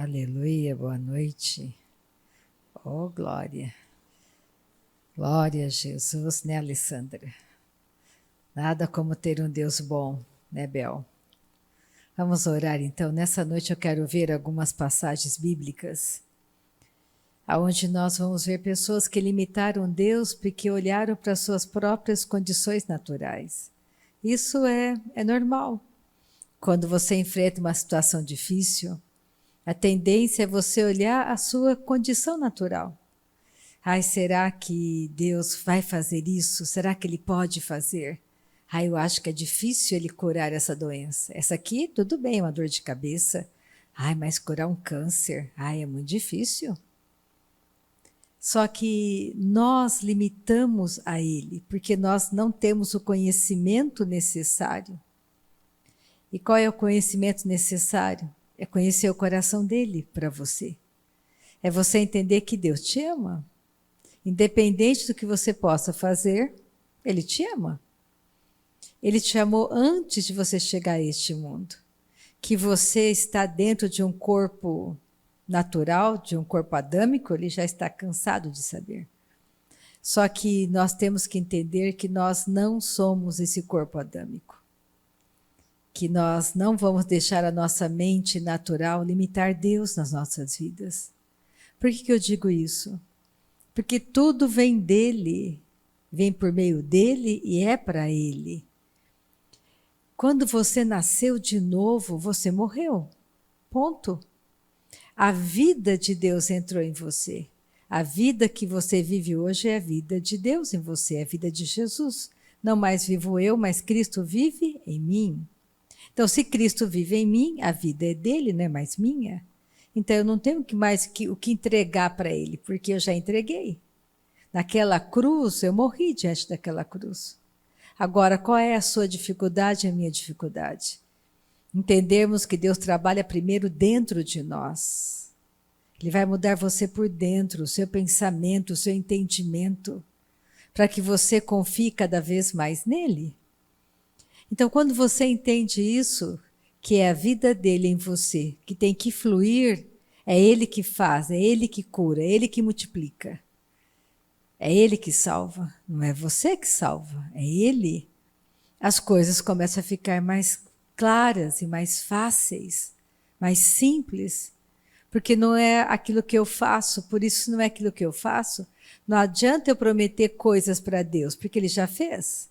Aleluia, boa noite. Oh, glória. Glória a Jesus, né, Alessandra? Nada como ter um Deus bom, né, Bel? Vamos orar então. Nessa noite eu quero ver algumas passagens bíblicas, aonde nós vamos ver pessoas que limitaram Deus porque olharam para suas próprias condições naturais. Isso é normal. Quando você enfrenta uma situação difícil, a tendência é você olhar a sua condição natural. Ai, será que Deus vai fazer isso? Será que Ele pode fazer? Ai, eu acho que é difícil Ele curar essa doença. Essa aqui, tudo bem, uma dor de cabeça. Ai, mas curar um câncer? Ai, é muito difícil. Só que nós limitamos a Ele, porque nós não temos o conhecimento necessário. E qual é o conhecimento necessário? É conhecer o coração dele para você. É você entender que Deus te ama. Independente do que você possa fazer, Ele te ama. Ele te amou antes de você chegar a este mundo. Que você está dentro de um corpo natural, de um corpo adâmico, Ele já está cansado de saber. Só que nós temos que entender que nós não somos esse corpo adâmico. Que nós não vamos deixar a nossa mente natural limitar Deus nas nossas vidas. Por que eu digo isso? Porque tudo vem dele, vem por meio dele e é para ele. Quando você nasceu de novo, você morreu. Ponto. A vida de Deus entrou em você. A vida que você vive hoje é a vida de Deus em você, é a vida de Jesus. Não mais vivo eu, mas Cristo vive em mim. Então, se Cristo vive em mim, a vida é dele, não é mais minha. Então, eu não tenho o que entregar para ele, porque eu já entreguei. Naquela cruz, eu morri diante daquela cruz. Agora, qual é a sua dificuldade e a minha dificuldade? Entendermos que Deus trabalha primeiro dentro de nós. Ele vai mudar você por dentro, o seu pensamento, o seu entendimento, para que você confie cada vez mais nele. Então, quando você entende isso, que é a vida dele em você, que tem que fluir, é ele que faz, é ele que cura, é ele que multiplica. É ele que salva, não é você que salva, é ele. As coisas começam a ficar mais claras e mais fáceis, mais simples, porque não é aquilo que eu faço, por isso não é aquilo que eu faço. Não adianta eu prometer coisas para Deus, porque ele já fez.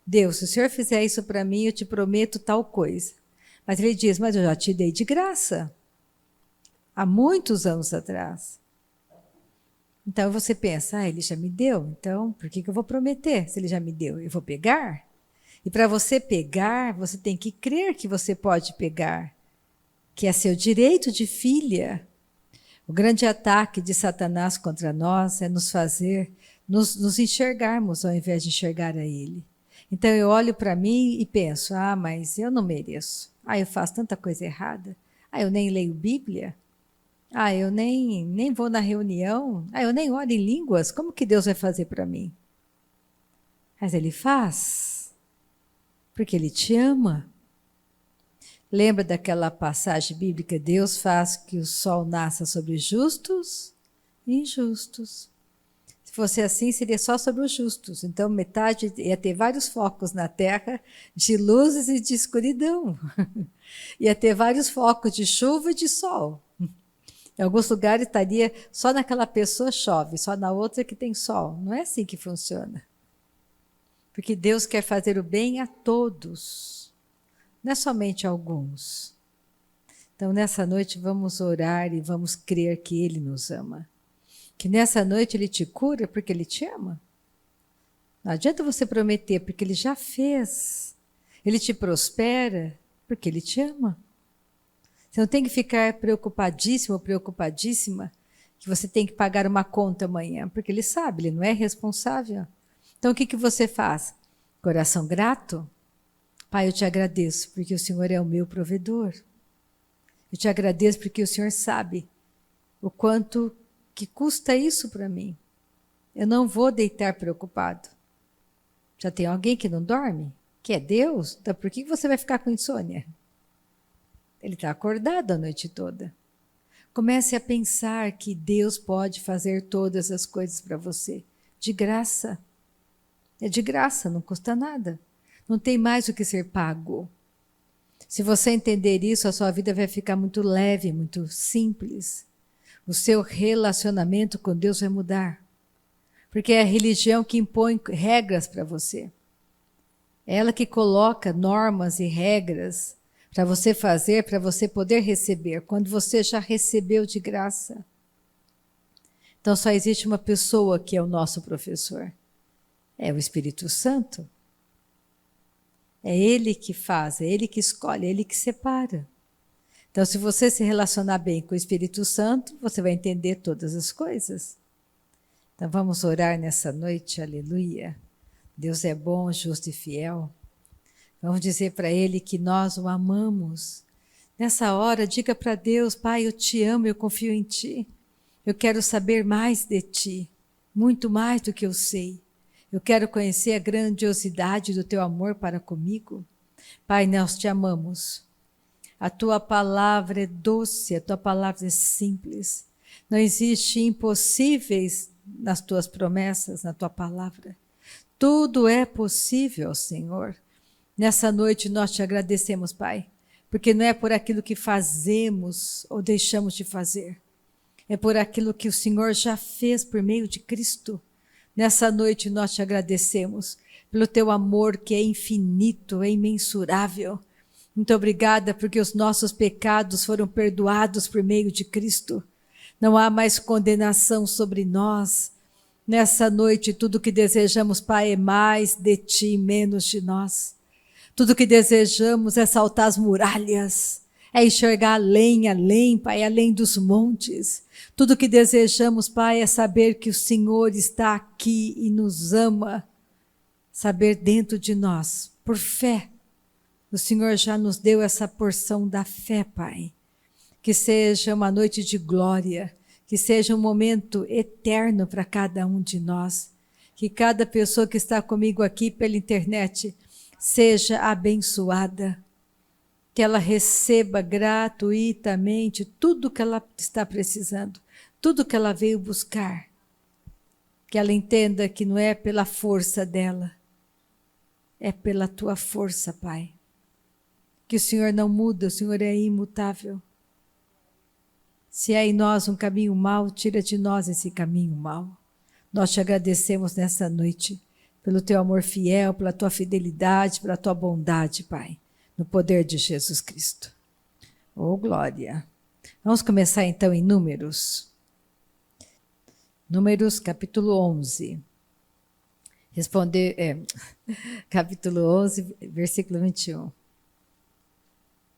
Deus, se o Senhor fizer isso para mim, eu te prometo tal coisa. Mas ele diz, mas eu já te dei de graça. Há muitos anos atrás. Então você pensa, ele já me deu, então por que eu vou prometer se ele já me deu? Eu vou pegar? E para você pegar, você tem que crer que você pode pegar, que é seu direito de filha. O grande ataque de Satanás contra nós é nos fazer, nos enxergarmos ao invés de enxergar a ele. Então eu olho para mim e penso, mas eu não mereço. Eu faço tanta coisa errada. Eu nem leio Bíblia. Eu nem vou na reunião. Eu nem oro em línguas. Como que Deus vai fazer para mim? Mas Ele faz. Porque Ele te ama. Lembra daquela passagem bíblica? Deus faz que o sol nasça sobre justos e injustos. Se fosse assim, seria só sobre os justos. Então, metade ia ter vários focos na terra de luzes e de escuridão. Ia ter vários focos de chuva e de sol. Em alguns lugares estaria só naquela pessoa chove, só na outra que tem sol. Não é assim que funciona. Porque Deus quer fazer o bem a todos, não é somente a alguns. Então, nessa noite, vamos orar e vamos crer que Ele nos ama. Que nessa noite Ele te cura porque Ele te ama. Não adianta você prometer, porque Ele já fez. Ele te prospera porque Ele te ama. Você não tem que ficar preocupadíssimo ou preocupadíssima que você tem que pagar uma conta amanhã, porque Ele sabe, Ele não é responsável. Então o que você faz? Coração grato? Pai, eu te agradeço porque o Senhor é o meu provedor. Eu te agradeço porque o Senhor sabe o quanto que custa isso para mim. Eu não vou deitar preocupado. Já tem alguém que não dorme? Que é Deus? Então por que você vai ficar com insônia? Ele está acordado a noite toda. Comece a pensar que Deus pode fazer todas as coisas para você. De graça. É de graça, não custa nada. Não tem mais o que ser pago. Se você entender isso, a sua vida vai ficar muito leve, muito simples. O seu relacionamento com Deus vai mudar. Porque é a religião que impõe regras para você. É ela que coloca normas e regras para você fazer, para você poder receber, quando você já recebeu de graça. Então só existe uma pessoa que é o nosso professor. É o Espírito Santo. É Ele que faz, é Ele que escolhe, é Ele que separa. Então, se você se relacionar bem com o Espírito Santo, você vai entender todas as coisas. Então, vamos orar nessa noite, aleluia. Deus é bom, justo e fiel. Vamos dizer para Ele que nós o amamos. Nessa hora, diga para Deus, Pai, eu te amo, eu confio em Ti. Eu quero saber mais de Ti, muito mais do que eu sei. Eu quero conhecer a grandiosidade do Teu amor para comigo. Pai, nós te amamos. A Tua palavra é doce, a Tua palavra é simples. Não existe impossíveis nas Tuas promessas, na Tua palavra. Tudo é possível, Senhor. Nessa noite nós te agradecemos, Pai, porque não é por aquilo que fazemos ou deixamos de fazer. É por aquilo que o Senhor já fez por meio de Cristo. Nessa noite nós te agradecemos pelo teu amor que é infinito, é imensurável. Muito obrigada porque os nossos pecados foram perdoados por meio de Cristo. Não há mais condenação sobre nós. Nessa noite tudo que desejamos, Pai, é mais de Ti, menos de nós. Tudo que desejamos é saltar as muralhas, é enxergar além, Pai, além dos montes. Tudo que desejamos, Pai, é saber que o Senhor está aqui e nos ama. Saber dentro de nós, por fé. O Senhor já nos deu essa porção da fé, Pai. Que seja uma noite de glória, que seja um momento eterno para cada um de nós. Que cada pessoa que está comigo aqui pela internet seja abençoada. Que ela receba gratuitamente tudo que ela está precisando, tudo que ela veio buscar. Que ela entenda que não é pela força dela, é pela tua força, Pai. Que o Senhor não muda, o Senhor é imutável. Se há em nós um caminho mau, tira de nós esse caminho mau. Nós te agradecemos nessa noite pelo teu amor fiel, pela tua fidelidade, pela tua bondade, Pai. No poder de Jesus Cristo. Oh, glória! Vamos começar então em Números. Números capítulo 11. Capítulo 11, versículo 21.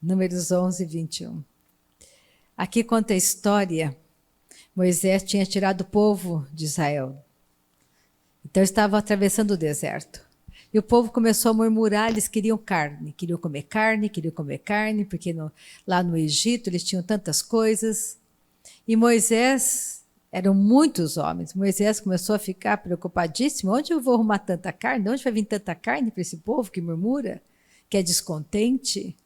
Números 11, 21. Aqui conta a história. Moisés tinha tirado o povo de Israel. Então estava atravessando o deserto. E o povo começou a murmurar, eles queriam comer carne, porque lá no Egito eles tinham tantas coisas. E Moisés, eram muitos homens, Moisés começou a ficar preocupadíssimo, onde eu vou arrumar tanta carne? Onde vai vir tanta carne para esse povo que murmura, que é descontente?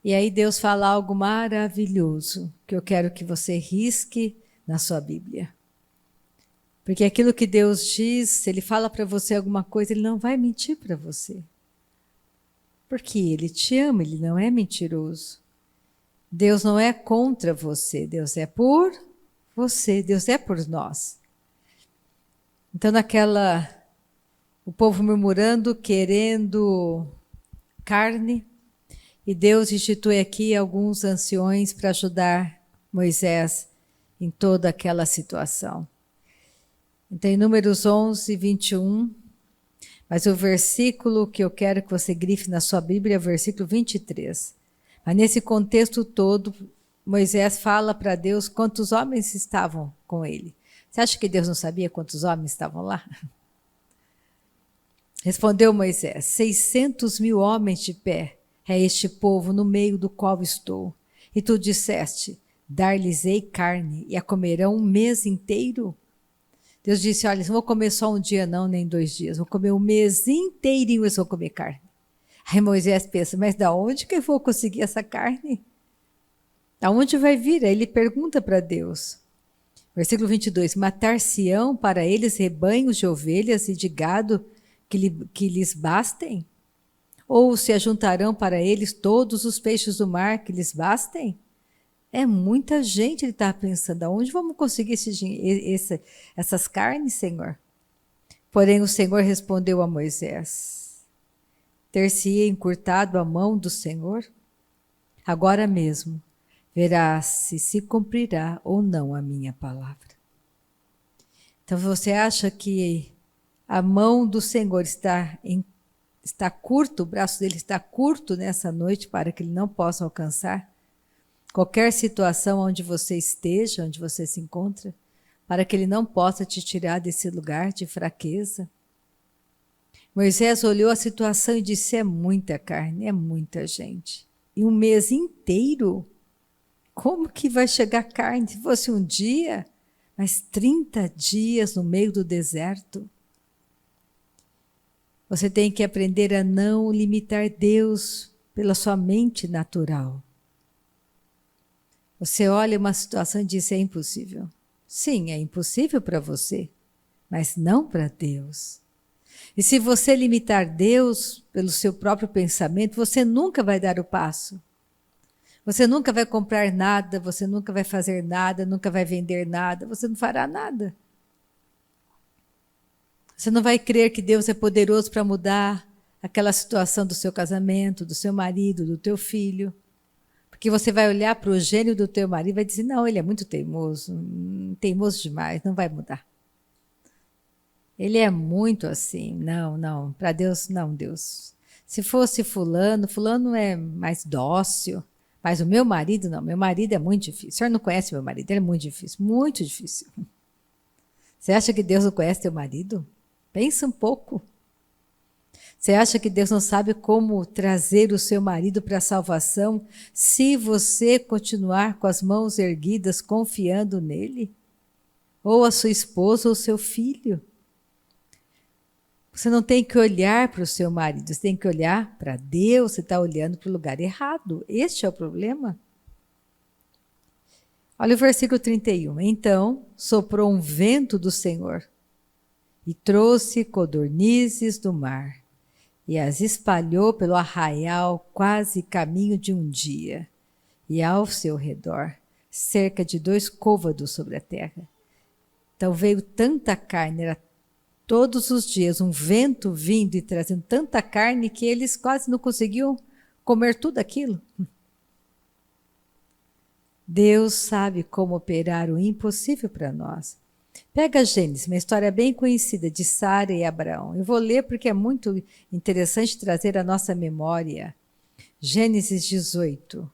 E aí Deus fala algo maravilhoso, que eu quero que você risque na sua Bíblia. Porque aquilo que Deus diz, se Ele fala para você alguma coisa, Ele não vai mentir para você. Porque Ele te ama, Ele não é mentiroso. Deus não é contra você, Deus é por você, Deus é por nós. Então o povo murmurando, querendo carne, e Deus institui aqui alguns anciões para ajudar Moisés em toda aquela situação. Então, em Números 11, 21, mas o versículo que eu quero que você grife na sua Bíblia é o versículo 23. Mas nesse contexto todo, Moisés fala para Deus quantos homens estavam com ele. Você acha que Deus não sabia quantos homens estavam lá? Respondeu Moisés: 600.000 homens de pé é este povo no meio do qual estou. E tu disseste: dar-lhes-ei carne, e a comerão um mês inteiro? Deus disse: olha, não vou comer só um dia não, nem 2 dias, vou comer um mês inteirinho, eu vou comer carne. Aí Moisés pensa: mas da onde que eu vou conseguir essa carne? Aonde vai vir? Aí ele pergunta para Deus. Versículo 22. Matar-se-ão para eles rebanhos de ovelhas e de gado que lhes bastem? Ou se ajuntarão para eles todos os peixes do mar que lhes bastem? É muita gente, ele está pensando, aonde vamos conseguir essas carnes, Senhor? Porém o Senhor respondeu a Moisés, ter-se-ia encurtado a mão do Senhor? Agora mesmo verás se cumprirá ou não a minha palavra. Então você acha que a mão do Senhor está curto, o braço dele está curto nessa noite para que ele não possa alcançar qualquer situação onde você esteja, onde você se encontra, para que ele não possa te tirar desse lugar de fraqueza? Moisés olhou a situação e disse, é muita carne, é muita gente. E um mês inteiro? Como que vai chegar carne? Se fosse um dia, mas 30 dias no meio do deserto. Você tem que aprender a não limitar Deus pela sua mente natural. Você olha uma situação e diz, é impossível. Sim, é impossível para você, mas não para Deus. E se você limitar Deus pelo seu próprio pensamento, você nunca vai dar o passo. Você nunca vai comprar nada, você nunca vai fazer nada, nunca vai vender nada, você não fará nada. Você não vai crer que Deus é poderoso para mudar aquela situação do seu casamento, do seu marido, do teu filho. Porque você vai olhar para o gênio do teu marido e vai dizer, não, ele é muito teimoso, teimoso demais, não vai mudar. Ele é muito assim, não, para Deus, não, Deus. Se fosse fulano é mais dócil, mas o meu marido não, meu marido é muito difícil. O senhor não conhece meu marido, ele é muito difícil, muito difícil. Você acha que Deus não conhece teu marido? Pensa um pouco. Você acha que Deus não sabe como trazer o seu marido para a salvação se você continuar com as mãos erguidas confiando nele? Ou a sua esposa ou seu filho? Você não tem que olhar para o seu marido, você tem que olhar para Deus, você está olhando para o lugar errado. Este é o problema. Olha o versículo 31. Então soprou um vento do Senhor e trouxe codornizes do mar e as espalhou pelo arraial quase caminho de um dia, e ao seu redor cerca de 2 côvados sobre a terra. Então veio tanta carne, era todos os dias um vento vindo e trazendo tanta carne que eles quase não conseguiam comer tudo aquilo. Deus sabe como operar o impossível para nós. Pega Gênesis, uma história bem conhecida de Sara e Abraão. Eu vou ler porque é muito interessante trazer à nossa memória. Gênesis 18.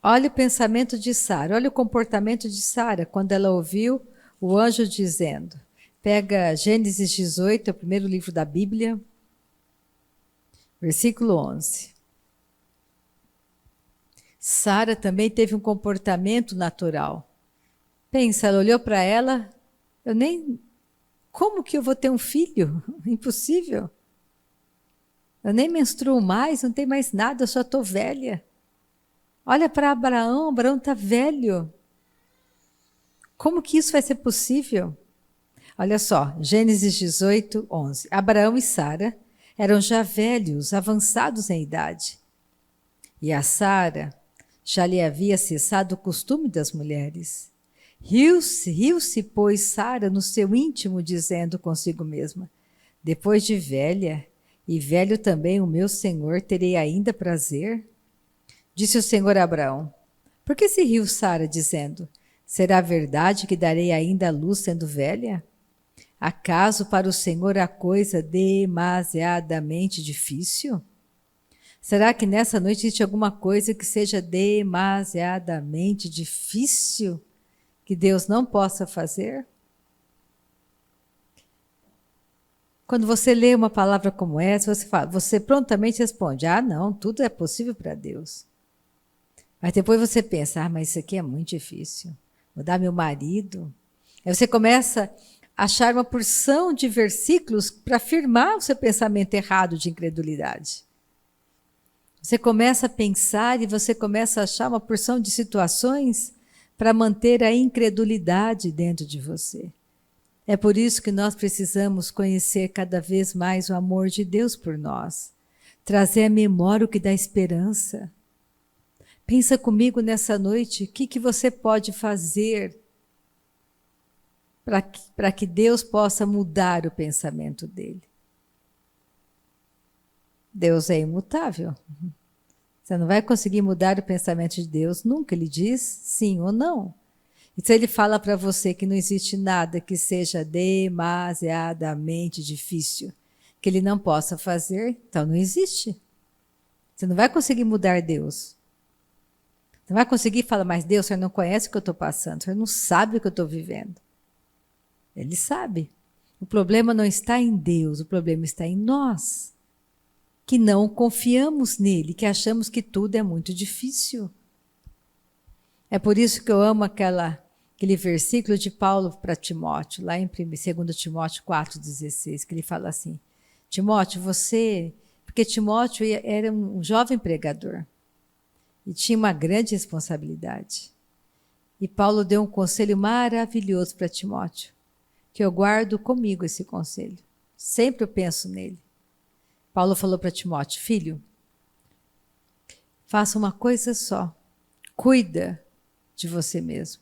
Olha o pensamento de Sara, olha o comportamento de Sara quando ela ouviu o anjo dizendo. Pega Gênesis 18, é o primeiro livro da Bíblia, versículo 11. Sara também teve um comportamento natural. Pensa, ela olhou para ela, como que eu vou ter um filho? Impossível. Eu nem menstruo mais, não tenho mais nada, eu só estou velha. Olha para Abraão, Abraão está velho. Como que isso vai ser possível? Olha só, Gênesis 18, 11. Abraão e Sara eram já velhos, avançados em idade. E a Sara já lhe havia cessado o costume das mulheres. Riu-se, pois, Sara no seu íntimo, dizendo consigo mesma, depois de velha, e velho também o meu senhor, terei ainda prazer? Disse o Senhor a Abraão, por que se riu Sara, dizendo, será verdade que darei ainda a luz sendo velha? Acaso para o Senhor a coisa demasiadamente difícil? Será que nessa noite existe alguma coisa que seja demasiadamente difícil que Deus não possa fazer? Quando você lê uma palavra como essa, você prontamente responde, não, tudo é possível para Deus. Mas depois você pensa, mas isso aqui é muito difícil. Vou dar meu marido. Aí você começa a achar uma porção de versículos para afirmar o seu pensamento errado de incredulidade. Você começa a pensar e você começa a achar uma porção de situações para manter a incredulidade dentro de você. É por isso que nós precisamos conhecer cada vez mais o amor de Deus por nós. Trazer à memória o que dá esperança. Pensa comigo nessa noite, o que você pode fazer para que Deus possa mudar o pensamento dele. Deus é imutável. Você não vai conseguir mudar o pensamento de Deus nunca. Ele diz sim ou não. E se ele fala para você que não existe nada que seja demasiadamente difícil, que ele não possa fazer, então não existe. Você não vai conseguir mudar Deus. Você não vai conseguir falar, mas Deus, o senhor não conhece o que eu estou passando, o senhor não sabe o que eu estou vivendo. Ele sabe. O problema não está em Deus, o problema está em nós, que não confiamos nele, que achamos que tudo é muito difícil. É por isso que eu amo aquele versículo de Paulo para Timóteo, lá em 2 Timóteo 4,16, que ele fala assim, Timóteo, você... Porque Timóteo era um jovem pregador e tinha uma grande responsabilidade. E Paulo deu um conselho maravilhoso para Timóteo, que eu guardo comigo esse conselho. Sempre eu penso nele. Paulo falou para Timóteo, filho, faça uma coisa só, cuida de você mesmo.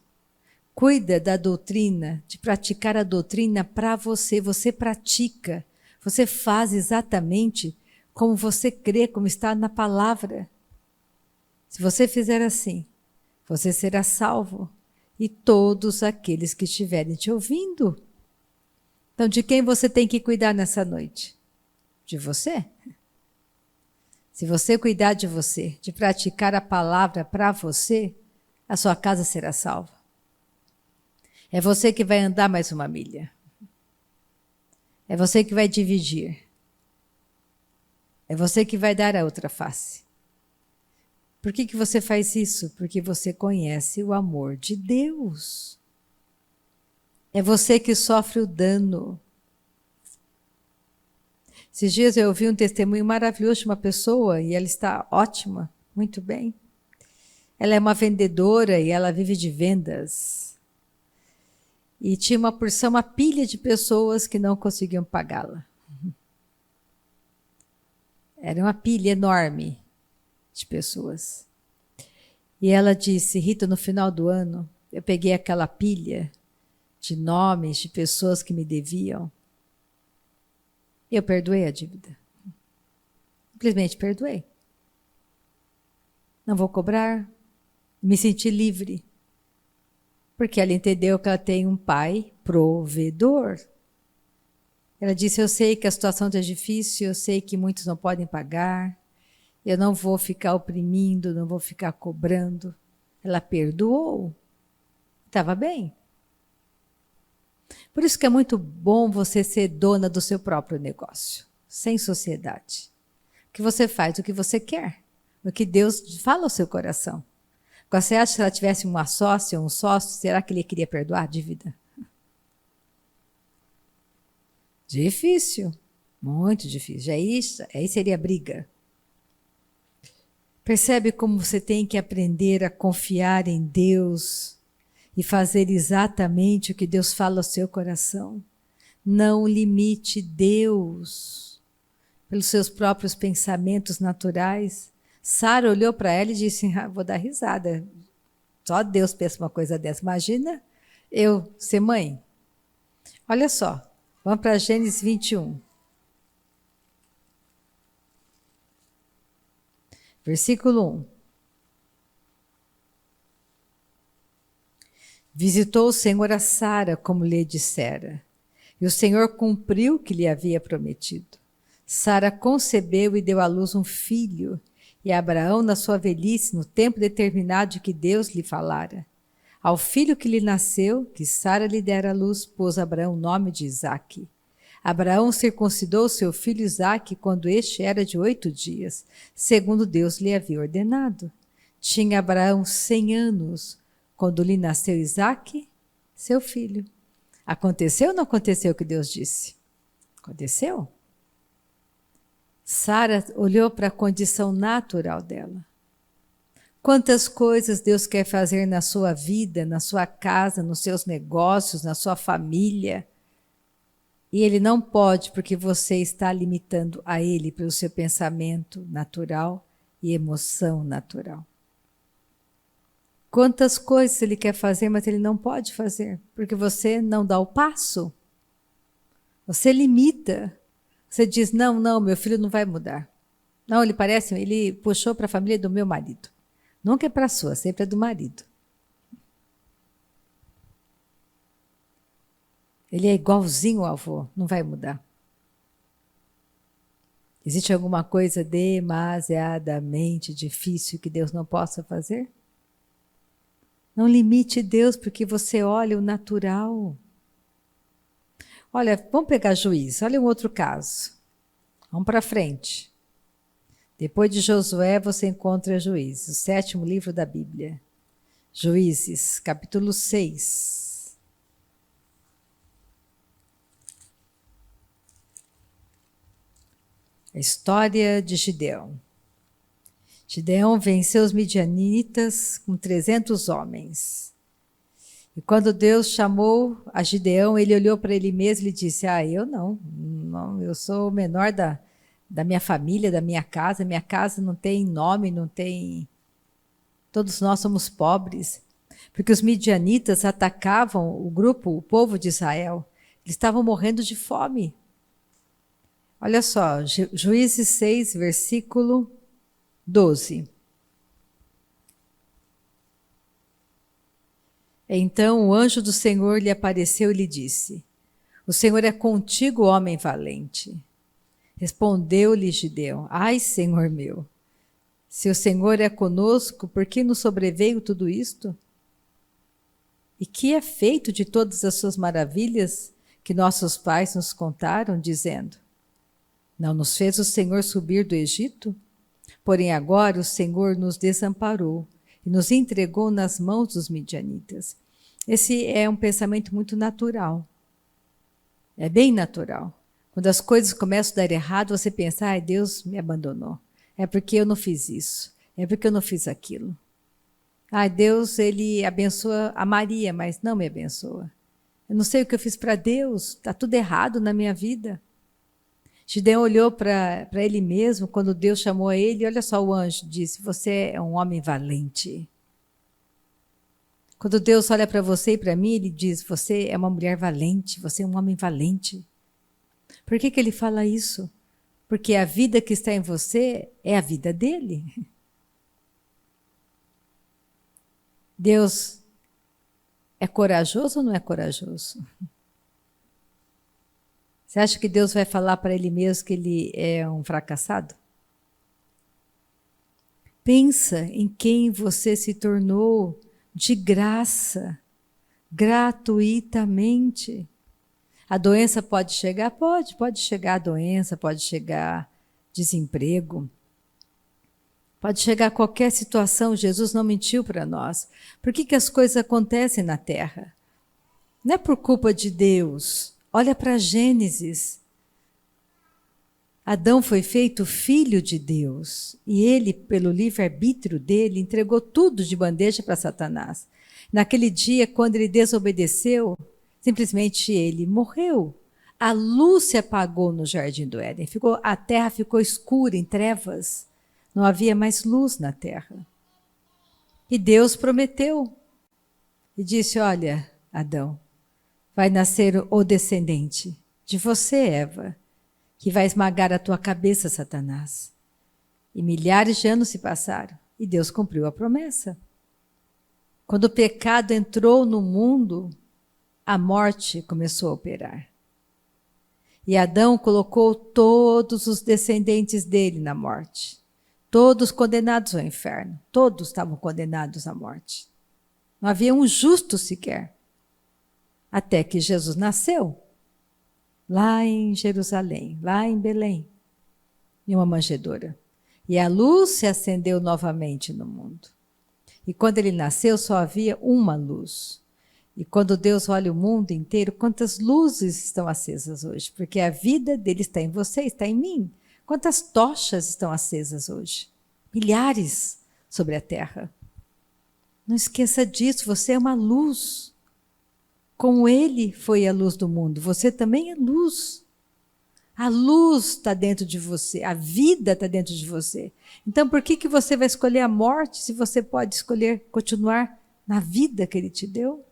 Cuida da doutrina, de praticar a doutrina para você. Você pratica, você faz exatamente como você crê, como está na palavra. Se você fizer assim, você será salvo e todos aqueles que estiverem te ouvindo. Então, de quem você tem que cuidar nessa noite? De você. Se você cuidar de você, de praticar a palavra para você, a sua casa será salva. É você que vai andar mais uma milha. É você que vai dividir. É você que vai dar a outra face. Por que você faz isso? Porque você conhece o amor de Deus. É você que sofre o dano. Esses dias eu ouvi um testemunho maravilhoso de uma pessoa e ela está ótima, muito bem. Ela é uma vendedora e ela vive de vendas. E tinha uma pilha de pessoas que não conseguiam pagá-la. Era uma pilha enorme de pessoas. E ela disse, Rita, no final do ano, eu peguei aquela pilha de nomes de pessoas que me deviam. Eu perdoei a dívida. Simplesmente perdoei. Não vou cobrar. Me senti livre. Porque ela entendeu que ela tem um pai provedor. Ela disse, eu sei que a situação está difícil, eu sei que muitos não podem pagar, eu não vou ficar oprimindo, não vou ficar cobrando. Ela perdoou. Estava bem. Por isso que é muito bom você ser dona do seu próprio negócio, sem sociedade. Que você faz o que você quer, o que Deus fala ao seu coração. Você acha que se ela tivesse uma sócia ou um sócio, será que ele queria perdoar a dívida? Difícil, muito difícil. Aí seria briga. Percebe como você tem que aprender a confiar em Deus e fazer exatamente o que Deus fala ao seu coração. Não limite Deus pelos seus próprios pensamentos naturais. Sara olhou para ela e disse, vou dar risada. Só Deus pensa uma coisa dessa. Imagina eu ser mãe. Olha só. Vamos para Gênesis 21. Versículo 1. Visitou o Senhor a Sara, como lhe dissera, e o Senhor cumpriu o que lhe havia prometido. Sara concebeu e deu à luz um filho, e Abraão, na sua velhice, no tempo determinado de que Deus lhe falara. Ao filho que lhe nasceu, que Sara lhe dera à luz, pôs Abraão o nome de Isaque. Abraão circuncidou seu filho Isaque quando este era de 8 dias, segundo Deus lhe havia ordenado. Tinha Abraão 100 anos, quando lhe nasceu Isaque, seu filho. Aconteceu ou não aconteceu o que Deus disse? Aconteceu. Sara olhou para a condição natural dela. Quantas coisas Deus quer fazer na sua vida, na sua casa, nos seus negócios, na sua família. E Ele não pode, porque você está limitando a Ele pelo seu pensamento natural e emoção natural. Quantas coisas Ele quer fazer, mas Ele não pode fazer, porque você não dá o passo. Você limita. Você diz, não, meu filho não vai mudar. Não, ele puxou para a família do meu marido. Nunca é para a sua, sempre é do marido. Ele é igualzinho ao avô, não vai mudar. Existe alguma coisa demasiadamente difícil que Deus não possa fazer? Não limite Deus, porque você olha o natural. Olha, vamos pegar Juízes, olha um outro caso. Vamos para frente. Depois de Josué, você encontra Juízes, o 7º livro da Bíblia. Juízes, capítulo 6. A história de Gideão. Gideão venceu os midianitas com 300 homens. E quando Deus chamou a Gideão, ele olhou para ele mesmo e disse, eu não, eu sou o menor da minha família, da minha casa não tem nome, não tem... Todos nós somos pobres. Porque os midianitas atacavam o povo de Israel. Eles estavam morrendo de fome. Olha só, Juízes 6, versículo 12. Então o anjo do Senhor lhe apareceu e lhe disse, o Senhor é contigo, homem valente. Respondeu-lhe Gideão, Senhor meu, se o Senhor é conosco, por que nos sobreveio tudo isto? E que é feito de todas as suas maravilhas que nossos pais nos contaram, dizendo, não nos fez o Senhor subir do Egito? Porém agora o Senhor nos desamparou e nos entregou nas mãos dos midianitas. Esse é um pensamento muito natural. É bem natural. Quando as coisas começam a dar errado, você pensa, Deus me abandonou. É porque eu não fiz isso. É porque eu não fiz aquilo. Deus, Ele abençoa a Maria, mas não me abençoa. Eu não sei o que eu fiz para Deus. Está tudo errado na minha vida. Gideão olhou para ele mesmo, quando Deus chamou a ele, olha só, o anjo disse, você é um homem valente. Quando Deus olha para você e para mim, Ele diz, você é uma mulher valente, você é um homem valente. Por que Ele fala isso? Porque a vida que está em você é a vida dele. Deus é corajoso ou não é corajoso? Você acha que Deus vai falar para Ele mesmo que ele é um fracassado? Pensa em quem você se tornou de graça, gratuitamente. A doença pode chegar? Pode chegar a doença, pode chegar desemprego, pode chegar qualquer situação. Jesus não mentiu para nós. Por que as coisas acontecem na terra? Não é por culpa de Deus. Olha para Gênesis. Adão foi feito filho de Deus e ele, pelo livre-arbítrio dele, entregou tudo de bandeja para Satanás. Naquele dia, quando ele desobedeceu, simplesmente ele morreu. A luz se apagou no jardim do Éden. A terra ficou escura, em trevas. Não havia mais luz na terra. E Deus prometeu e disse, olha, Adão, vai nascer o descendente de você, Eva, que vai esmagar a tua cabeça, Satanás. E milhares de anos se passaram e Deus cumpriu a promessa. Quando o pecado entrou no mundo, a morte começou a operar. E Adão colocou todos os descendentes dele na morte. Todos condenados ao inferno. Todos estavam condenados à morte. Não havia um justo sequer. Até que Jesus nasceu. Lá em Jerusalém, lá em Belém. Em uma manjedoura. E a luz se acendeu novamente no mundo. E quando ele nasceu, só havia uma luz. E quando Deus olha o mundo inteiro, quantas luzes estão acesas hoje? Porque a vida dele está em você, está em mim. Quantas tochas estão acesas hoje? Milhares sobre a terra. Não esqueça disso, você é uma luz. Como ele foi a luz do mundo, você também é luz. A luz está dentro de você, a vida está dentro de você. Então, por que você vai escolher a morte se você pode escolher continuar na vida que ele te deu?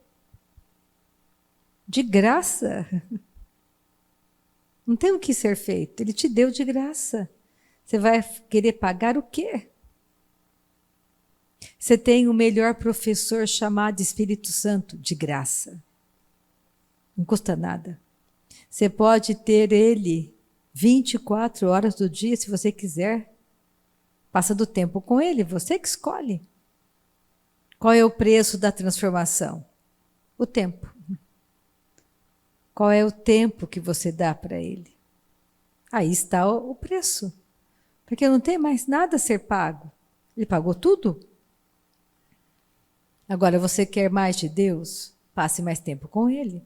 De graça. Não tem o que ser feito, ele te deu de graça. Você vai querer pagar o quê? Você tem o melhor professor chamado Espírito Santo, de graça. Não custa nada. Você pode ter ele 24 horas do dia, se você quiser. Passa do tempo com ele, você que escolhe. Qual é o preço da transformação? O tempo. Qual é o tempo que você dá para ele? Aí está o preço. Porque não tem mais nada a ser pago. Ele pagou tudo. Agora, você quer mais de Deus? Passe mais tempo com ele.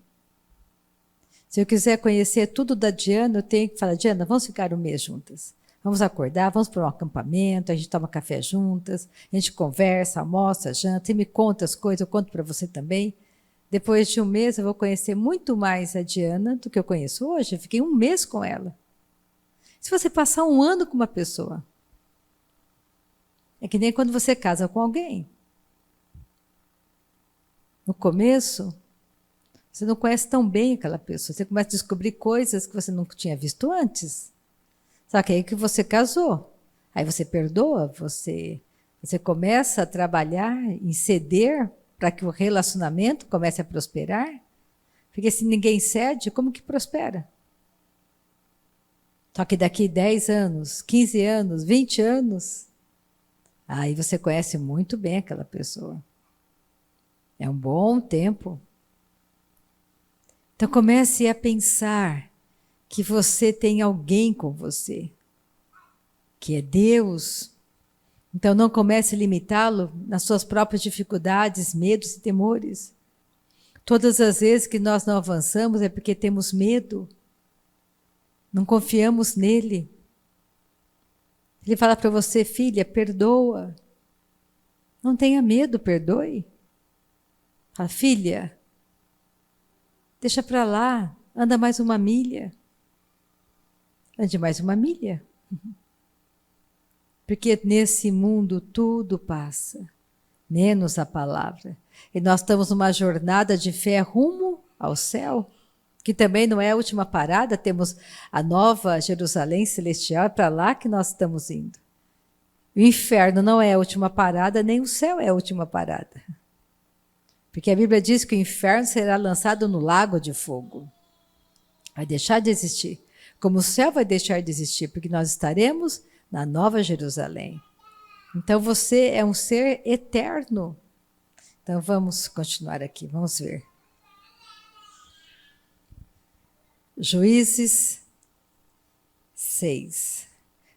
Se eu quiser conhecer tudo da Diana, eu tenho que falar, Diana, vamos ficar um mês juntas. Vamos acordar, vamos para um acampamento, a gente toma café juntas, a gente conversa, almoça, janta, você me conta as coisas, eu conto para você também. Depois de um mês eu vou conhecer muito mais a Diana do que eu conheço hoje. Eu fiquei um mês com ela. Se você passar um ano com uma pessoa, é que nem quando você casa com alguém. No começo, você não conhece tão bem aquela pessoa. Você começa a descobrir coisas que você nunca tinha visto antes. Só que aí que você casou. Aí você perdoa, você começa a trabalhar em ceder para que o relacionamento comece a prosperar. Porque se ninguém cede, como que prospera? Só que daqui 10 anos, 15 anos, 20 anos, aí você conhece muito bem aquela pessoa. É um bom tempo. Então comece a pensar que você tem alguém com você, que é Deus. Então não comece a limitá-lo nas suas próprias dificuldades, medos e temores. Todas as vezes que nós não avançamos é porque temos medo. Não confiamos nele. Ele fala para você, filha, perdoa. Não tenha medo, perdoe. Fala, filha, deixa para lá, anda mais uma milha. Ande mais uma milha. Porque nesse mundo tudo passa, menos a palavra. E nós estamos numa jornada de fé rumo ao céu, que também não é a última parada, temos a nova Jerusalém celestial, é para lá que nós estamos indo. O inferno não é a última parada, nem o céu é a última parada. Porque a Bíblia diz que o inferno será lançado no lago de fogo. Vai deixar de existir. Como o céu vai deixar de existir, porque nós estaremos na nova Jerusalém. Então você é um ser eterno. Então vamos continuar aqui, vamos ver. Juízes 6.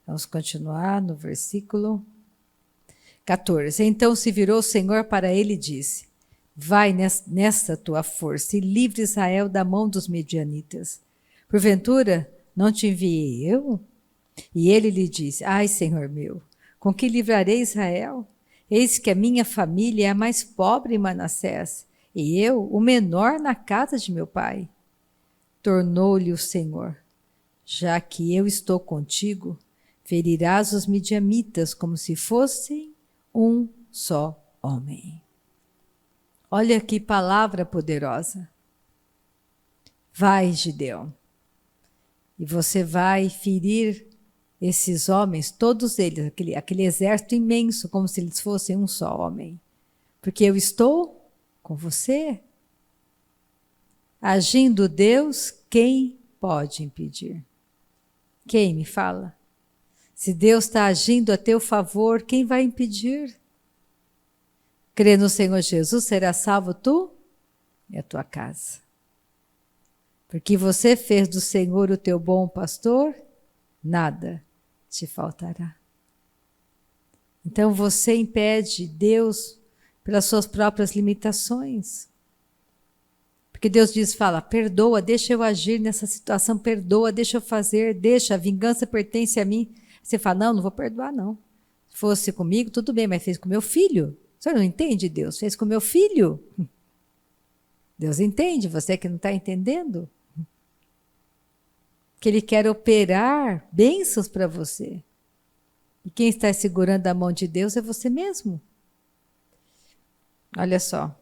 Vamos continuar no versículo 14. Então se virou o Senhor para ele e disse: vai nesta tua força e livre Israel da mão dos medianitas. Porventura, não te enviei eu? E ele lhe disse: ai, Senhor meu, com que livrarei Israel? Eis que a minha família é a mais pobre em Manassés, e eu, o menor na casa de meu pai. Tornou-lhe o Senhor: já que eu estou contigo, ferirás os midianitas como se fossem um só homem. Olha que palavra poderosa. Vai, Gideão, e você vai ferir esses homens, todos eles, aquele exército imenso, como se eles fossem um só homem. Porque eu estou com você. Agindo Deus, quem pode impedir? Quem me fala? Se Deus está agindo a teu favor, quem vai impedir? Crê no Senhor Jesus, será salvo tu e a tua casa. Porque você fez do Senhor o teu bom pastor, nada te faltará. Então você impede Deus pelas suas próprias limitações. Porque Deus fala, perdoa, deixa eu agir nessa situação, perdoa, deixa eu fazer, deixa, a vingança pertence a mim. Você fala, não vou perdoar não. Se fosse comigo, tudo bem, mas fez com meu filho. Você não entende, Deus? Fez com meu filho. Deus entende, você que não está entendendo. Que Ele quer operar bênçãos para você. E quem está segurando a mão de Deus é você mesmo. Olha só.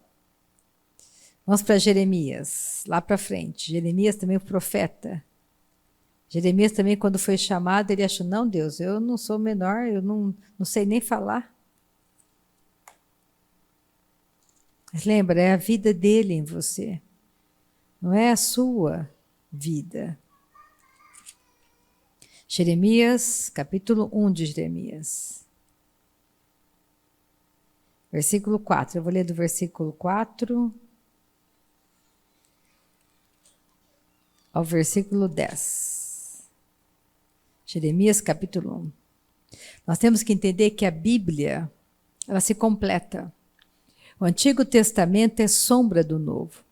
Vamos para Jeremias, lá para frente. Jeremias também o profeta. Jeremias também, quando foi chamado, ele achou, não, Deus, eu não sou menor, eu não sei nem falar. Mas lembra, é a vida dele em você. Não é a sua vida. Jeremias, capítulo 1 de Jeremias. Versículo 4. Eu vou ler do versículo 4 ao versículo 10. Jeremias, capítulo 1. Nós temos que entender que a Bíblia, ela se completa. O Antigo Testamento é sombra do Novo.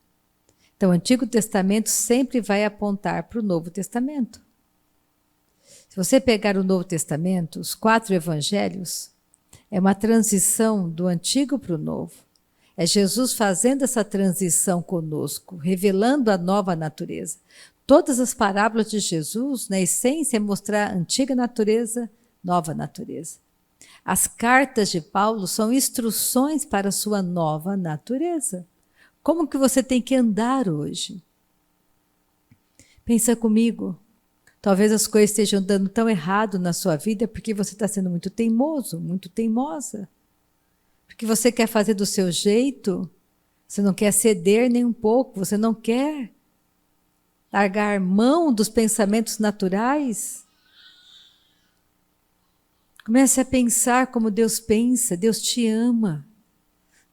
Então, o Antigo Testamento sempre vai apontar para o Novo Testamento. Se você pegar o Novo Testamento, os 4 evangelhos, é uma transição do Antigo para o Novo. É Jesus fazendo essa transição conosco, revelando a nova natureza. Todas as parábolas de Jesus, na essência, é mostrar a antiga natureza, nova natureza. As cartas de Paulo são instruções para a sua nova natureza. Como que você tem que andar hoje? Pensa comigo. Talvez as coisas estejam dando tão errado na sua vida porque você está sendo muito teimoso, muito teimosa. Porque você quer fazer do seu jeito, você não quer ceder nem um pouco, você não quer largar mão dos pensamentos naturais. Comece a pensar como Deus pensa, Deus te ama.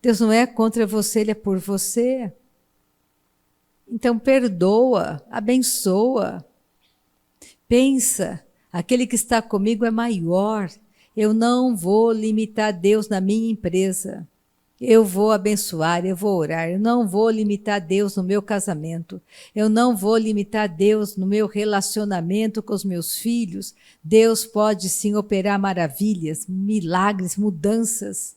Deus não é contra você, Ele é por você. Então perdoa, abençoa. Pensa, aquele que está comigo é maior. Eu não vou limitar Deus na minha empresa. Eu vou abençoar, eu vou orar. Eu não vou limitar Deus no meu casamento. Eu não vou limitar Deus no meu relacionamento com os meus filhos. Deus pode sim operar maravilhas, milagres, mudanças.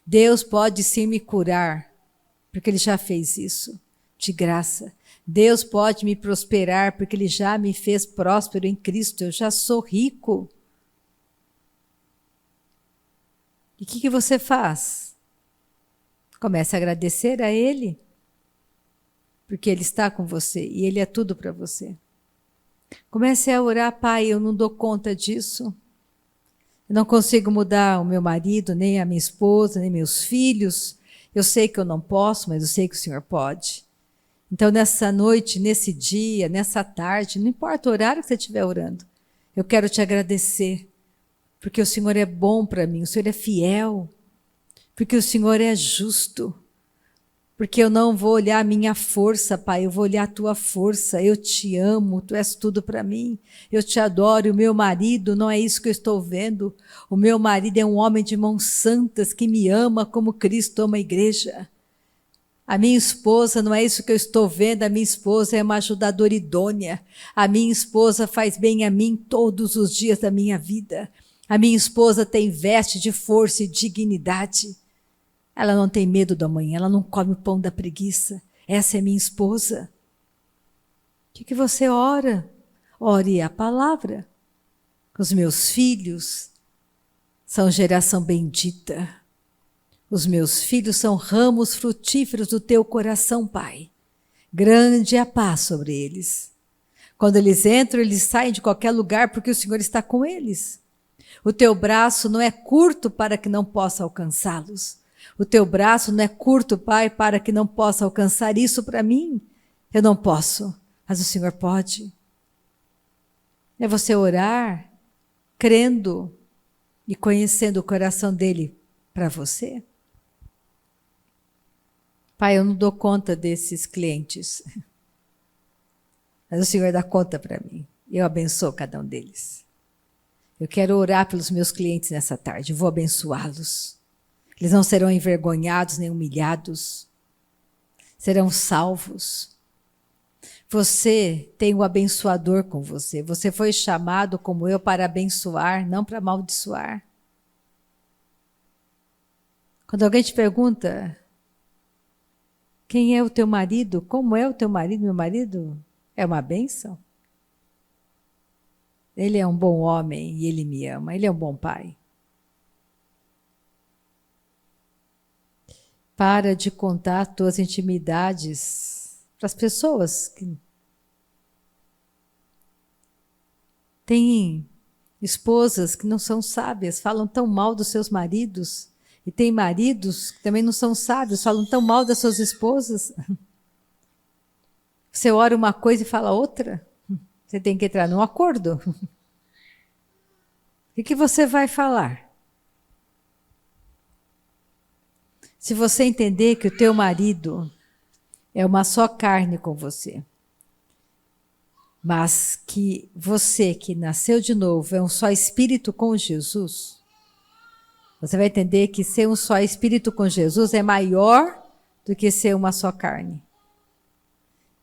Deus pode sim me curar, porque Ele já fez isso, de graça. Deus pode me prosperar, porque Ele já me fez próspero em Cristo. Eu já sou rico. E o que você faz? Comece a agradecer a Ele, porque Ele está com você e Ele é tudo para você. Comece a orar, Pai, eu não dou conta disso. Eu não consigo mudar o meu marido, nem a minha esposa, nem meus filhos. Eu sei que eu não posso, mas eu sei que o Senhor pode. Então, nessa noite, nesse dia, nessa tarde, não importa o horário que você estiver orando, eu quero te agradecer, porque o Senhor é bom para mim, o Senhor é fiel, porque o Senhor é justo, porque eu não vou olhar a minha força, Pai, eu vou olhar a tua força. Eu te amo, tu és tudo para mim, eu te adoro. O meu marido, não é isso que eu estou vendo, o meu marido é um homem de mãos santas que me ama como Cristo ama a igreja. A minha esposa, não é isso que eu estou vendo, a minha esposa é uma ajudadora idônea. A minha esposa faz bem a mim todos os dias da minha vida. A minha esposa tem veste de força e dignidade. Ela não tem medo do amanhã, ela não come o pão da preguiça. Essa é minha esposa. O que você ora? Ore a palavra. Os meus filhos são geração bendita. Os meus filhos são ramos frutíferos do teu coração, Pai. Grande é a paz sobre eles. Quando eles entram, eles saem de qualquer lugar porque o Senhor está com eles. O teu braço não é curto para que não possa alcançá-los. O teu braço não é curto, Pai, para que não possa alcançar isso para mim. Eu não posso, mas o Senhor pode. É você orar, crendo e conhecendo o coração dele para você. Pai, eu não dou conta desses clientes, mas o Senhor dá conta para mim. Eu abençoo cada um deles. Eu quero orar pelos meus clientes nessa tarde, vou abençoá-los. Eles não serão envergonhados nem humilhados. serão salvos. Você tem o abençoador com você. Você foi chamado como eu para abençoar, não para amaldiçoar. Quando alguém te pergunta, quem é o teu marido? Como é o teu marido? Meu marido é uma bênção. Ele é um bom homem e ele me ama. Ele é um bom pai. Para de contar tuas intimidades para as pessoas que têm esposas que não são sábias, falam tão mal dos seus maridos. E tem maridos que também não são sábios, falam tão mal das suas esposas. Você ora uma coisa e fala outra. Você tem que entrar num acordo. O que você vai falar? Se você entender que o teu marido é uma só carne com você, mas que você que nasceu de novo é um só espírito com Jesus, você vai entender que ser um só espírito com Jesus é maior do que ser uma só carne.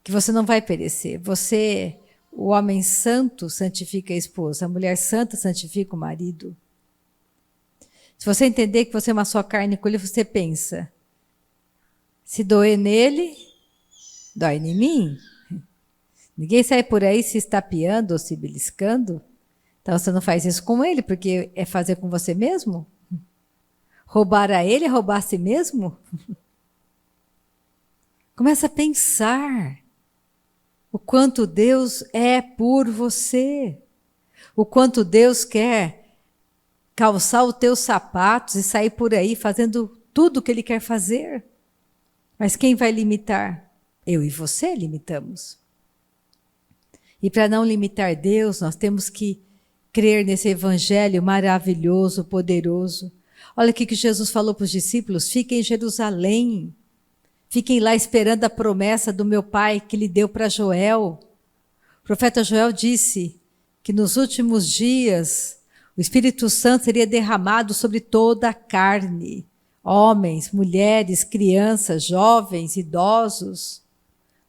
Que você não vai perecer. Você, o homem santo, santifica a esposa. A mulher santa santifica o marido. Se você entender que você é uma só carne com ele, você pensa, se doer nele, dói em mim. Ninguém sai por aí se estapeando ou se beliscando. Então você não faz isso com ele, porque é fazer com você mesmo? Roubar a ele é roubar a si mesmo? Começa a pensar o quanto Deus é por você. O quanto Deus quer calçar os teus sapatos e sair por aí fazendo tudo o que Ele quer fazer. Mas quem vai limitar? Eu e você limitamos. E para não limitar Deus, nós temos que crer nesse evangelho maravilhoso, poderoso. Olha o que Jesus falou para os discípulos: fiquem em Jerusalém, fiquem lá esperando a promessa do meu Pai que Ele deu para Joel. O profeta Joel disse que nos últimos dias o Espírito Santo seria derramado sobre toda a carne, homens, mulheres, crianças, jovens, idosos,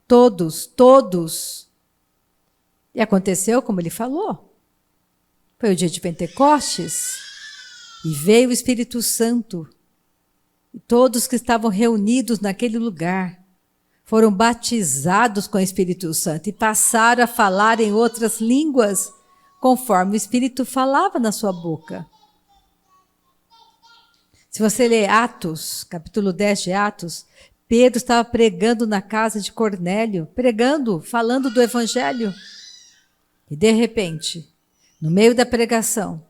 todos. E aconteceu como ele falou. Foi o dia de Pentecostes. E veio o Espírito Santo. E todos que estavam reunidos naquele lugar foram batizados com o Espírito Santo e passaram a falar em outras línguas, conforme o Espírito falava na sua boca. Se você ler Atos, capítulo 10 de Atos, Pedro estava pregando na casa de Cornélio, pregando, falando do Evangelho. E de repente, no meio da pregação,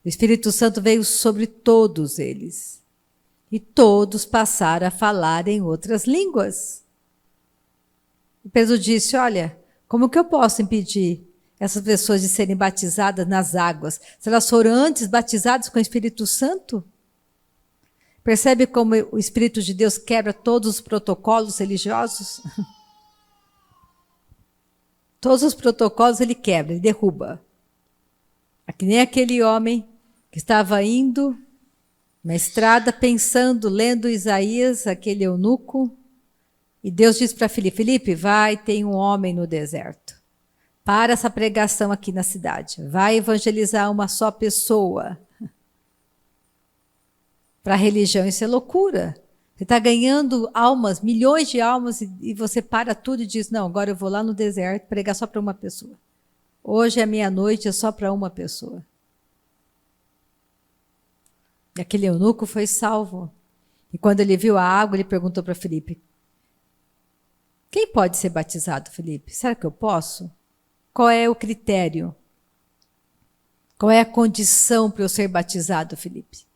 o Espírito Santo veio sobre todos eles. E todos passaram a falar em outras línguas. E Pedro disse, olha, como que eu posso impedir essas pessoas de serem batizadas nas águas? Se elas foram antes batizadas com o Espírito Santo? Percebe como o Espírito de Deus quebra todos os protocolos religiosos? Todos os protocolos ele quebra, ele derruba. É que nem aquele homem que estava indo na estrada pensando, lendo Isaías, aquele eunuco, e Deus disse para Filipe, Filipe, vai, tem um homem no deserto. Para essa pregação aqui na cidade. Vai evangelizar uma só pessoa. Para a religião isso é loucura. Você está ganhando almas, milhões de almas, e você para tudo e diz, não, agora eu vou lá no deserto pregar só para uma pessoa. Hoje é meia-noite, é só para uma pessoa. E aquele eunuco foi salvo. E quando ele viu a água, ele perguntou para Filipe, quem pode ser batizado, Filipe? Será que eu posso? Qual é o critério? Qual é a condição para eu ser batizado, Filipe?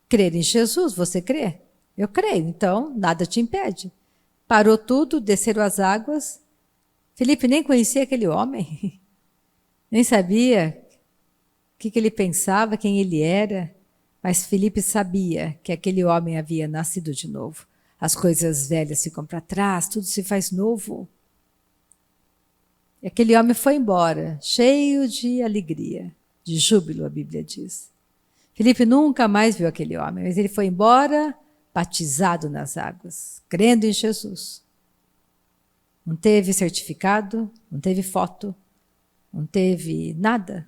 Crer em Jesus, você crê? Eu creio, então nada te impede. Parou tudo, desceram as águas. Filipe nem conhecia aquele homem. Nem sabia o que ele pensava, quem ele era. Mas Filipe sabia que aquele homem havia nascido de novo. As coisas velhas ficam para trás, tudo se faz novo. E aquele homem foi embora, cheio de alegria, de júbilo, a Bíblia diz. Filipe nunca mais viu aquele homem, mas ele foi embora batizado nas águas, crendo em Jesus. Não teve certificado, não teve foto, não teve nada.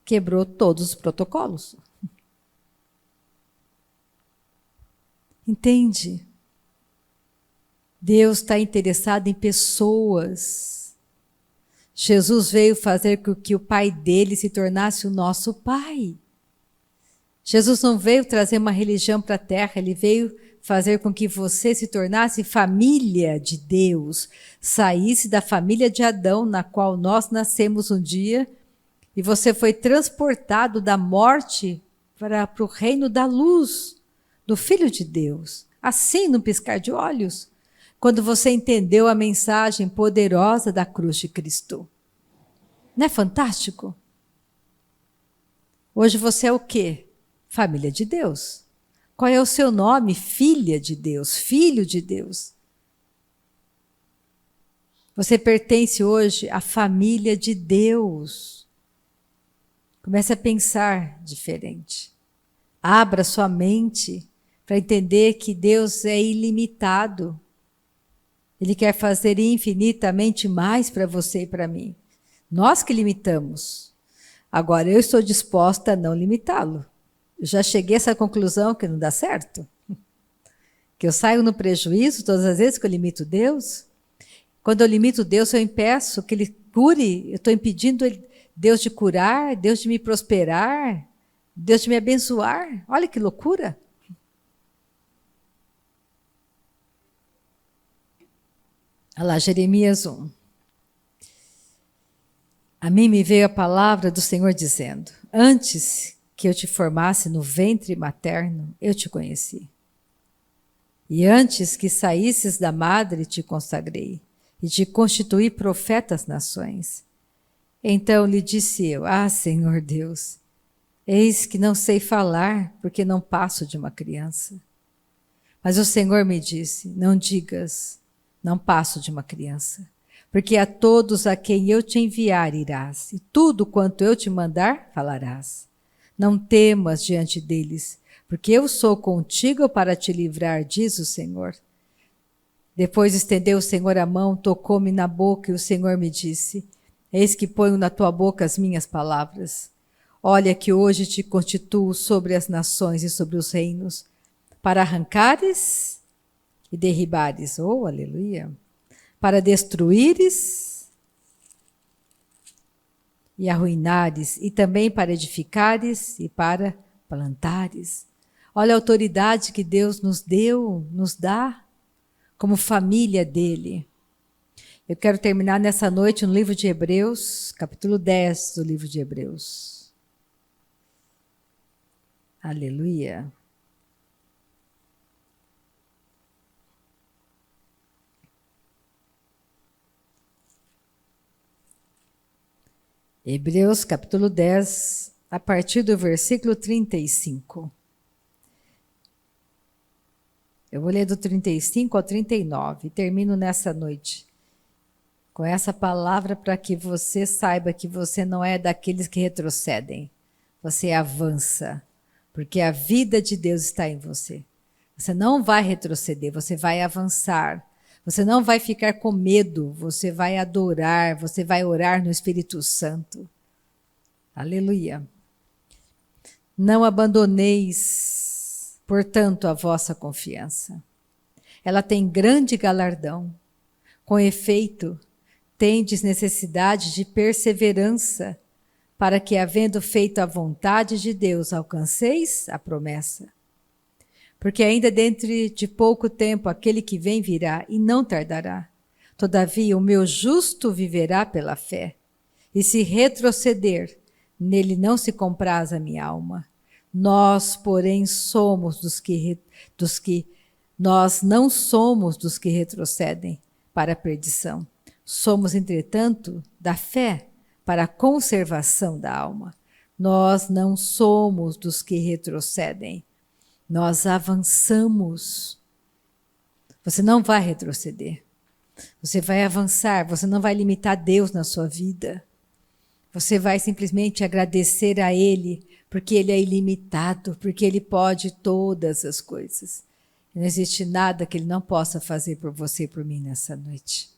Quebrou todos os protocolos. Entende? Deus está interessado em pessoas. Jesus veio fazer com que o Pai dele se tornasse o nosso Pai. Jesus não veio trazer uma religião para a terra, ele veio fazer com que você se tornasse família de Deus, saísse da família de Adão, na qual nós nascemos um dia, e você foi transportado da morte para o reino da luz, do Filho de Deus. Assim, no piscar de olhos, quando você entendeu a mensagem poderosa da cruz de Cristo. Não é fantástico? Hoje você é o quê? Família de Deus. Qual é o seu nome? Filha de Deus, filho de Deus. Você pertence hoje à família de Deus. Comece a pensar diferente. Abra sua mente para entender que Deus é ilimitado. Ele quer fazer infinitamente mais para você e para mim. Nós que limitamos. Agora, eu estou disposta a não limitá-lo. Eu já cheguei a essa conclusão que não dá certo. Que eu saio no prejuízo todas as vezes que eu limito Deus. Quando eu limito Deus, eu impeço que Ele cure. Eu estou impedindo Deus de curar, Deus de me prosperar, Deus de me abençoar. Olha que loucura. Olha lá, Jeremias 1. A mim me veio a palavra do Senhor dizendo: antes que eu te formasse no ventre materno, eu te conheci. E antes que saísses da madre, te consagrei, e te constituí profeta às nações. Então lhe disse eu: ah, Senhor Deus, eis que não sei falar, porque não passo de uma criança. Mas o Senhor me disse: não digas, não passo de uma criança, porque a todos a quem eu te enviar irás, e tudo quanto eu te mandar falarás. Não temas diante deles, porque eu sou contigo para te livrar, diz o Senhor. Depois estendeu o Senhor a mão, tocou-me na boca, e o Senhor me disse: eis que ponho na tua boca as minhas palavras. Olha que hoje te constituo sobre as nações e sobre os reinos, para arrancares e derribares, oh, aleluia, para destruíres e arruinares, e também para edificares e para plantares. Olha a autoridade que Deus nos deu, nos dá, como família dele. Eu quero terminar nessa noite no livro de Hebreus, capítulo 10 do livro de Hebreus. Aleluia. Hebreus capítulo 10, a partir do versículo 35. Eu vou ler do 35 ao 39 e termino nessa noite com essa palavra para que você saiba que você não é daqueles que retrocedem. Você avança, porque a vida de Deus está em você. Você não vai retroceder, você vai avançar. Você não vai ficar com medo, você vai adorar, você vai orar no Espírito Santo. Aleluia. Não abandoneis, portanto, a vossa confiança. Ela tem grande galardão. Com efeito, tendes necessidade de perseverança, para que, havendo feito a vontade de Deus, alcanceis a promessa. Porque ainda dentro de pouco tempo aquele que vem virá e não tardará. Todavia o meu justo viverá pela fé. E se retroceder, nele não se compraz a minha alma. Nós, porém, somos nós não somos dos que retrocedem para a perdição. Somos, entretanto, da fé para a conservação da alma. Nós não somos dos que retrocedem. Nós avançamos. Você não vai retroceder. Você vai avançar, você não vai limitar Deus na sua vida. Você vai simplesmente agradecer a Ele porque Ele é ilimitado, porque Ele pode todas as coisas. Não existe nada que Ele não possa fazer por você e por mim nessa noite.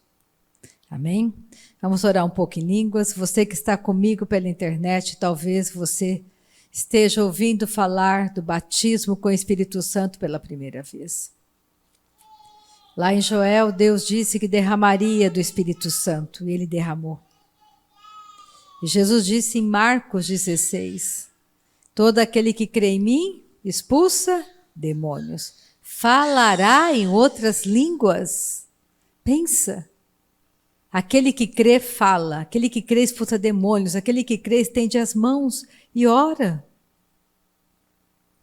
Amém? Vamos orar um pouco em línguas. Você que está comigo pela internet, talvez você esteja ouvindo falar do batismo com o Espírito Santo pela primeira vez. Lá em Joel, Deus disse que derramaria do Espírito Santo, e Ele derramou. E Jesus disse em Marcos 16, todo aquele que crê em mim, expulsa demônios. Falará em outras línguas. Pensa. Aquele que crê fala, aquele que crê expulsa demônios, aquele que crê estende as mãos e ora.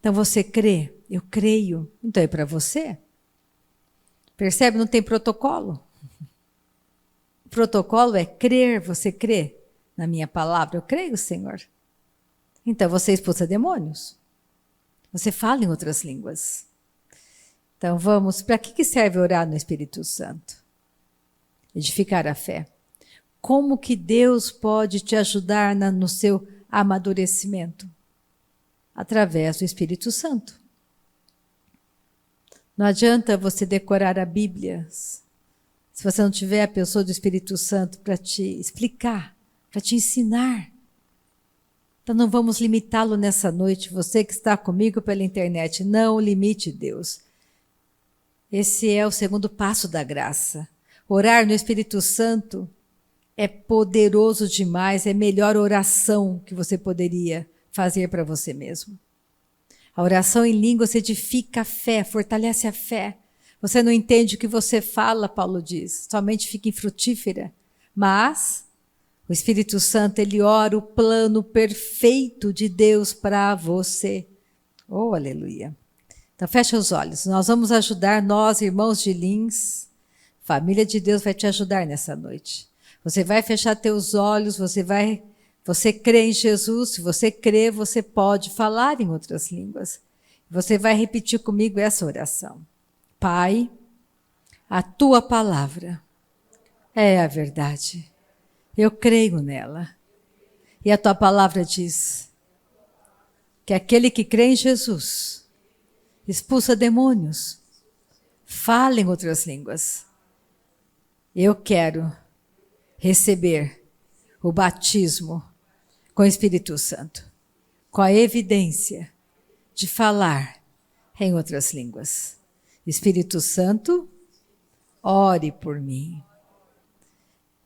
Então você crê? Eu creio. Então é para você. Percebe? Não tem protocolo. O protocolo é crer. Você crê na minha palavra? Eu creio, Senhor. Então você expulsa demônios. Você fala em outras línguas. Então vamos, para que serve orar no Espírito Santo? Edificar a fé. Como que Deus pode te ajudar no seu amadurecimento? Através do Espírito Santo. Não adianta você decorar a Bíblia se você não tiver a pessoa do Espírito Santo para te explicar, para te ensinar. Então não vamos limitá-lo nessa noite. Você que está comigo pela internet, não limite Deus. Esse é o segundo passo da graça. Orar no Espírito Santo é poderoso demais, é a melhor oração que você poderia fazer para você mesmo. A oração em línguas edifica a fé, fortalece a fé. Você não entende o que você fala, Paulo diz, somente fica infrutífera. Mas o Espírito Santo, ele ora o plano perfeito de Deus para você. Oh, aleluia. Então fecha os olhos, nós vamos ajudar nós, irmãos de Lins. Família de Deus vai te ajudar nessa noite. Você vai fechar teus olhos, você crê em Jesus, se você crê, você pode falar em outras línguas. Você vai repetir comigo essa oração. Pai, a tua palavra é a verdade. Eu creio nela. E a tua palavra diz que aquele que crê em Jesus expulsa demônios, fala em outras línguas. Eu quero receber o batismo com o Espírito Santo, com a evidência de falar em outras línguas. Espírito Santo, ore por mim.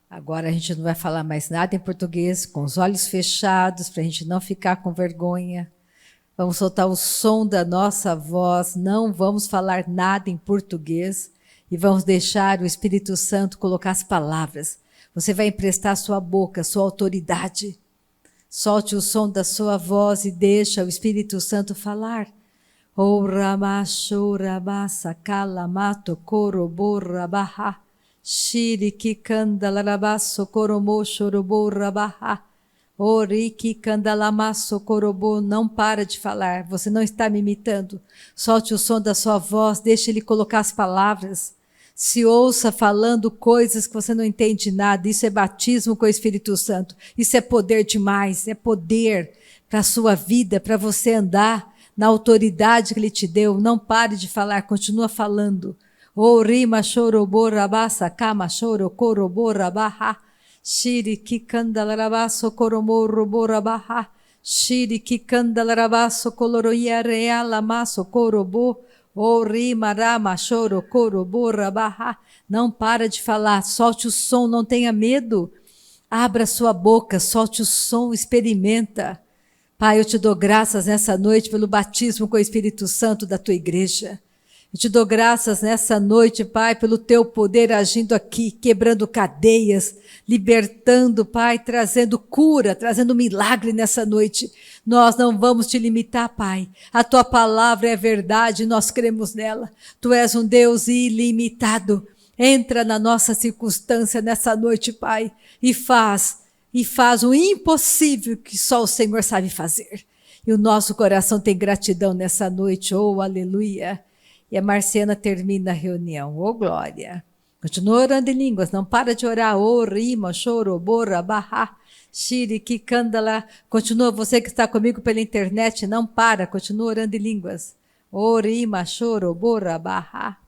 Agora a gente não vai falar mais nada em português, com os olhos fechados, para a gente não ficar com vergonha. Vamos soltar o som da nossa voz, não vamos falar nada em português. E vamos deixar o Espírito Santo colocar as palavras. Você vai emprestar sua boca, sua autoridade. Solte o som da sua voz e deixa o Espírito Santo falar. O ramasho rabasa kalamato korobo rabaha. Shiriki kandalarabaso koromo shorobo rabaha. Oriki kandalamaso korobo. Não para de falar. Você não está me imitando. Solte o som da sua voz. Deixe ele colocar as palavras. Se ouça falando coisas que você não entende nada. Isso é batismo com o Espírito Santo. Isso é poder demais. É poder para a sua vida, para você andar na autoridade que Ele te deu. Não pare de falar, continua falando. O rima chorobo rabasa kama choro korobo rabaha. Shiri kikandalarabaso koromo robo rabaha. Shiri kikandalarabaso koloroia reala maso korobo. O rima rama choro korobo rabaha. Não para de falar, solte o som, não tenha medo. Abra sua boca, solte o som, experimenta. Pai, eu te dou graças nessa noite pelo batismo com o Espírito Santo da tua igreja. Eu te dou graças nessa noite, Pai, pelo teu poder agindo aqui, quebrando cadeias, libertando, Pai, trazendo cura, trazendo milagre nessa noite. Nós não vamos te limitar, Pai. A tua palavra é verdade, nós cremos nela. Tu és um Deus ilimitado. Entra na nossa circunstância nessa noite, Pai, e faz o impossível que só o Senhor sabe fazer. E o nosso coração tem gratidão nessa noite, oh, aleluia. E a Marciana termina a reunião, oh, glória. Continua orando em línguas, não para de orar. O, rima, choro, borra, barra, shiri, kikandala. Continua, você que está comigo pela internet, não para, continua orando em línguas. O, rima, choro, borra, barra.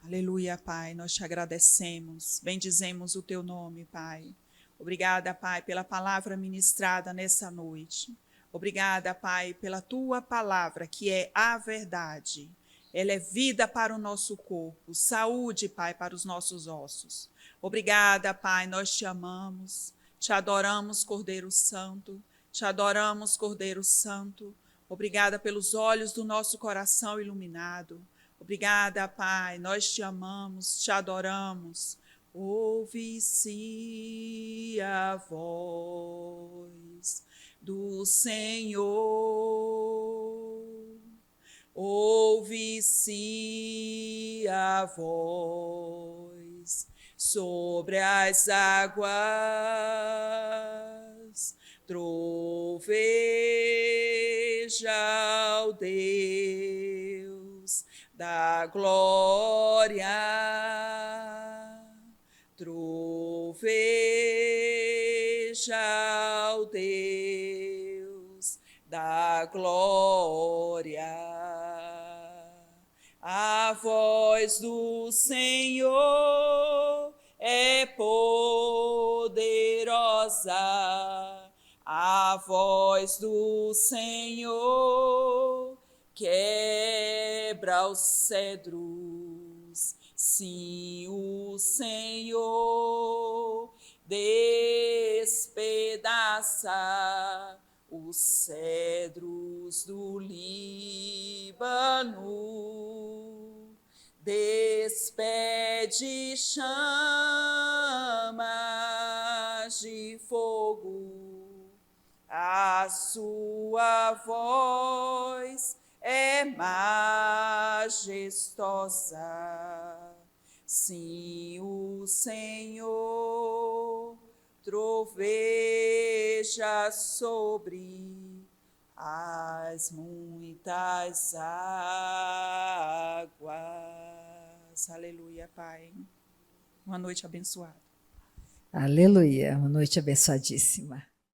Aleluia, Pai, nós te agradecemos, bendizemos o teu nome, Pai. Obrigada, Pai, pela palavra ministrada nessa noite. Obrigada, Pai, pela tua palavra, que é a verdade. Ela é vida para o nosso corpo, saúde, Pai, para os nossos ossos. Obrigada, Pai, nós te amamos, te adoramos, Cordeiro Santo, te adoramos, Cordeiro Santo. Obrigada pelos olhos do nosso coração iluminado. Obrigada, Pai, nós te amamos, te adoramos. Ouve-se a voz do Senhor. Ouve-se a voz sobre as águas. Troveja o Deus da glória, troveja o Deus da glória. A voz do Senhor é poderosa, a voz do Senhor quebra os cedros. Sim, o Senhor despedaça os cedros do Líbano, despede chamas de fogo, a sua voz é majestosa. Sim, o Senhor troveja sobre as muitas águas. Aleluia, Pai. Uma noite abençoada. Aleluia, uma noite abençoadíssima.